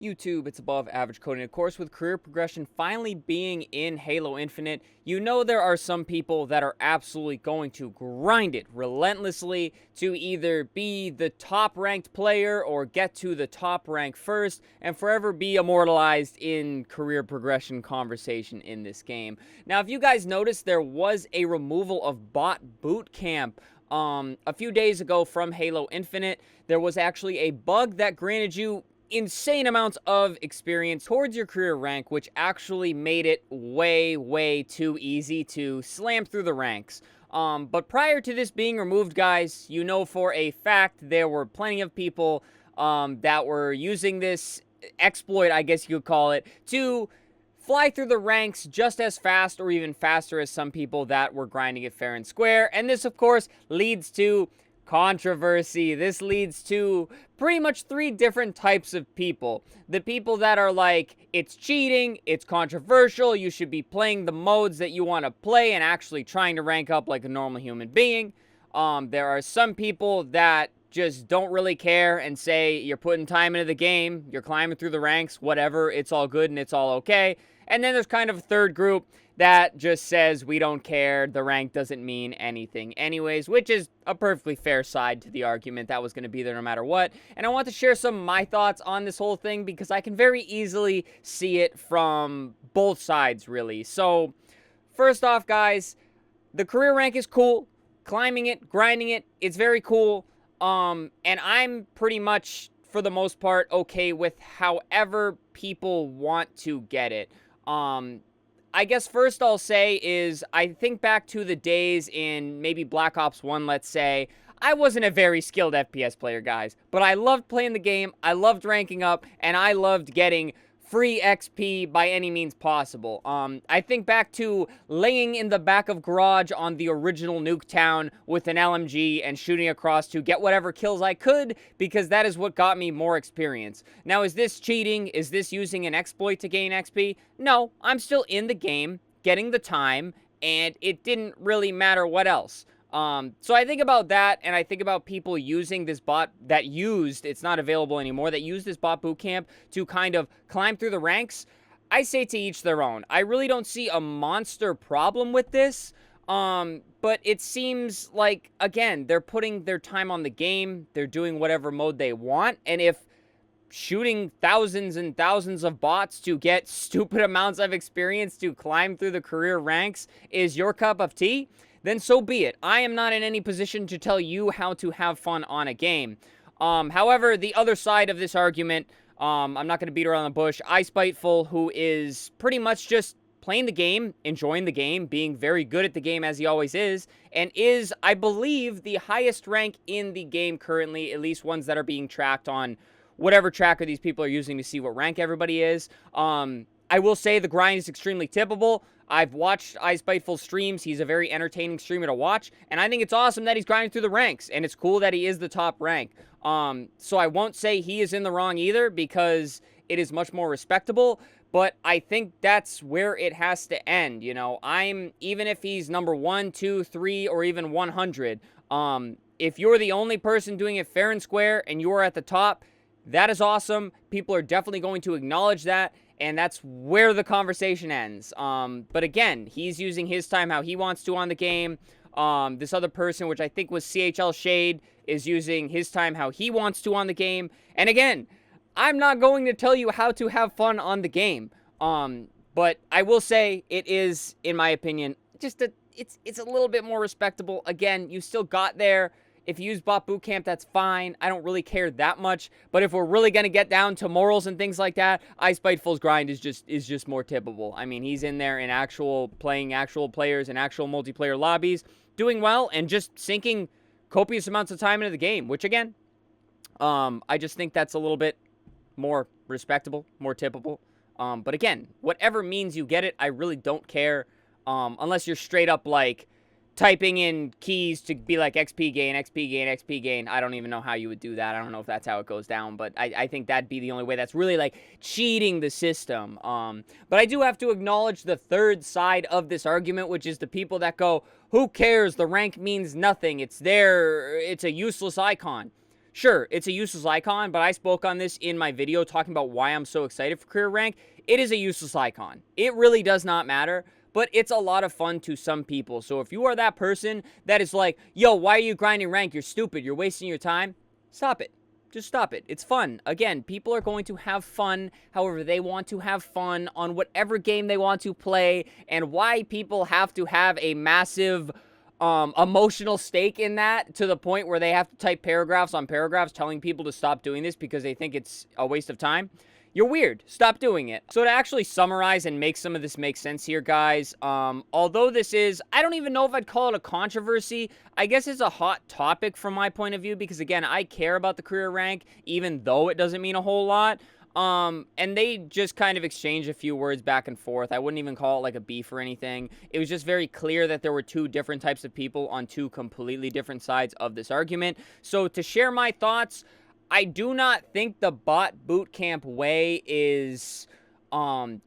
YouTube, it's above average coding. Of course, with career progression finally being in Halo Infinite, you know there are some people that are absolutely going to grind it relentlessly to either be the top ranked player or get to the top rank first and forever be immortalized in career progression conversation in this game. Now, if you guys noticed, there was a removal of bot boot camp a few days ago from Halo Infinite. There was actually a bug that granted you insane amounts of experience towards your career rank, which actually made it way too easy to slam through the ranks. But prior to this being removed, guys, you know for a fact there were plenty of people that were using this exploit, I guess you could call it, to fly through the ranks just as fast or even faster as some people that were grinding it fair and square. And this, of course, leads to controversy. This leads to pretty much three different types of people. The people that are like, it's cheating, it's controversial, you should be playing the modes that you want to play and actually trying to rank up like a normal human being. There are some people that just don't really care and say you're putting time into the game, you're climbing through the ranks, whatever, it's all good and it's all okay. And then there's kind of a third group that just says we don't care, the rank doesn't mean anything anyways, which is a perfectly fair side to the argument that was going to be there no matter what. And I want to share some of my thoughts on this whole thing because I can very easily see it from both sides, really. So, first off, guys, the career rank is cool. Climbing it, grinding it, it's very cool. And I'm pretty much, for the most part, okay with however people want to get it. I guess first I'll say is I think back to the days in maybe Black Ops 1, let's say. I wasn't a very skilled FPS player, guys, but I loved playing the game, I loved ranking up, and I loved getting free XP by any means possible. I think back to laying in the back of garage on the original Nuketown with an LMG and shooting across to get whatever kills I could, because that is what got me more experience. Now, is this cheating? Is this using an exploit to gain XP? No, I'm still in the game, getting the time, and it didn't really matter what else. So I think about that, and I think about people using this bot that it's not available anymore, that used this bot bootcamp to kind of climb through the ranks. I say to each their own. I really don't see a monster problem with this, but it seems like, again, they're putting their time on the game, they're doing whatever mode they want, and if shooting thousands and thousands of bots to get stupid amounts of experience to climb through the career ranks is your cup of tea, then so be it. I am not in any position to tell you how to have fun on a game. However, the other side of this argument, I'm not going to beat around the bush. iSpiteful, who is pretty much just playing the game, enjoying the game, being very good at the game as he always is, and is, I believe, the highest rank in the game currently, at least ones that are being tracked on whatever tracker these people are using to see what rank everybody is. I will say the grind is extremely tippable. I've watched iSpiteful's streams. He's a very entertaining streamer to watch, and I think it's awesome that he's grinding through the ranks, and it's cool that he is the top rank. So I won't say he is in the wrong either, because it is much more respectable, but I think that's where it has to end, you know? Even if he's number 1, 2, 3, or even 100, if you're the only person doing it fair and square, and you're at the top, that is awesome. People are definitely going to acknowledge that, and that's where the conversation ends. But again, he's using his time how he wants to on the game. This other person, which I think was CHL Shade, is using his time how he wants to on the game. And again, I'm not going to tell you how to have fun on the game. But I will say it is, in my opinion, just it's a little bit more respectable. Again, you still got there. If you use bot bootcamp, that's fine. I don't really care that much. But if we're really going to get down to morals and things like that, iSpiteful's grind is just more tippable. I mean, he's in there in playing actual players in actual multiplayer lobbies, doing well, and just sinking copious amounts of time into the game, which, again, I just think that's a little bit more respectable, more tippable. But again, whatever means you get it, I really don't care, unless you're straight up, like, typing in keys to be like XP gain, XP gain, XP gain. I don't even know how you would do that. I don't know if that's how it goes down, but I think that'd be the only way. That's really like cheating the system. But I do have to acknowledge the third side of this argument, which is the people that go, who cares? The rank means nothing. It's there. It's a useless icon. Sure, it's a useless icon, but I spoke on this in my video talking about why I'm so excited for career rank. It is a useless icon. It really does not matter, but it's a lot of fun to some people. So if you are that person that is like, yo, why are you grinding rank? You're stupid. You're wasting your time. Stop it. Just stop it. It's fun. Again, people are going to have fun however they want to have fun on whatever game they want to play, and why people have to have a massive emotional stake in that to the point where they have to type paragraphs on paragraphs telling people to stop doing this because they think it's a waste of time. You're weird. Stop doing it. So to actually summarize and make some of this make sense here, guys, although this is, I don't even know if I'd call it a controversy. I guess it's a hot topic from my point of view because, again, I care about the career rank, even though it doesn't mean a whole lot. And they just kind of exchanged a few words back and forth. I wouldn't even call it like a beef or anything. It was just very clear that there were two different types of people on two completely different sides of this argument. So to share my thoughts, I do not think the bot bootcamp way is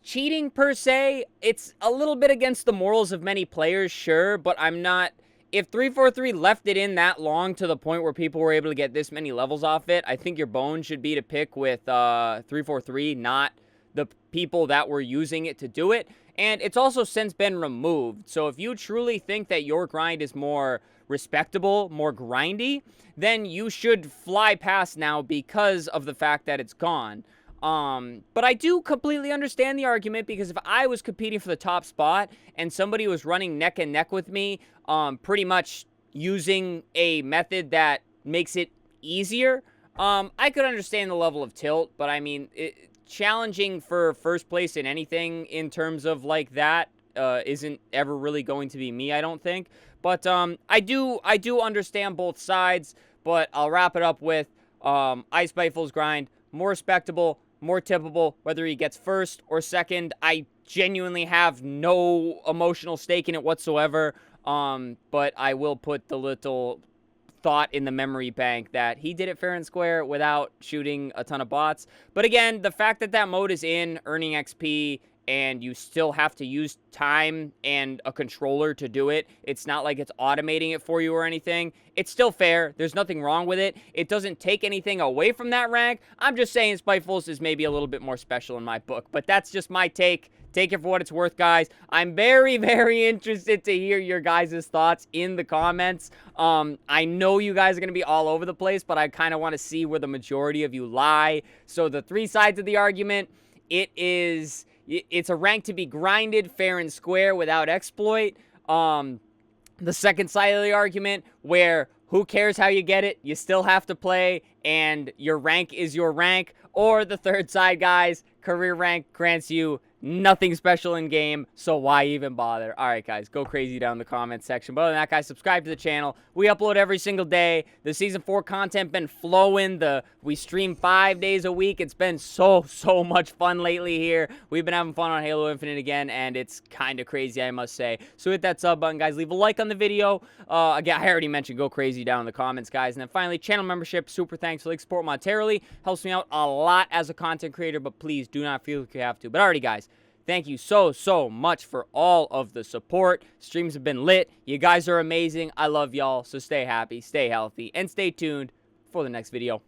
cheating per se. It's a little bit against the morals of many players, sure, but I'm not. If 343 left it in that long to the point where people were able to get this many levels off it, I think your bone should be to pick with 343, not the people that were using it to do it. And it's also since been removed. So if you truly think that your grind is more respectable, more grindy, then you should fly past now because of the fact that it's gone. But I do completely understand the argument, because if I was competing for the top spot and somebody was running neck and neck with me, pretty much using a method that makes it easier, I could understand the level of tilt. But I mean, challenging for first place in anything in terms of like that isn't ever really going to be me, I don't think. But I do understand both sides. But I'll wrap it up with Ice Spiteful's grind, more respectable, more tippable, whether he gets first or second. I genuinely have no emotional stake in it whatsoever. But I will put the little thought in the memory bank that he did it fair and square without shooting a ton of bots. But again, the fact that that mode is in, earning XP, and you still have to use time and a controller to do it. It's not like it's automating it for you or anything. It's still fair. There's nothing wrong with it. It doesn't take anything away from that rank. I'm just saying Spiteful's is maybe a little bit more special in my book. But that's just my take. Take it for what it's worth, guys. I'm very, very interested to hear your guys' thoughts in the comments. I know you guys are going to be all over the place, but I kind of want to see where the majority of you lie. So the three sides of the argument, it's a rank to be grinded fair and square without exploit. The second side of the argument, where who cares how you get it, you still have to play, and your rank is your rank. Or the third side, guys, career rank grants you nothing special in game, so why even bother? All right, guys, go crazy down in the comments section. But other than that, guys, subscribe to the channel. We upload every single day. The Season 4 content been flowing. We stream 5 days a week. It's been so much fun lately here. We've been having fun on Halo Infinite again, and it's kind of crazy, I must say. So hit that sub button, guys. Leave a like on the video. Again, I already mentioned go crazy down in the comments, guys. And then finally, channel membership. Super thanks for like support monetarily. Helps me out a lot as a content creator, but please do not feel like you have to. But alrighty, guys. Thank you so much for all of the support. Streams have been lit. You guys are amazing. I love y'all. So stay happy, stay healthy, and stay tuned for the next video.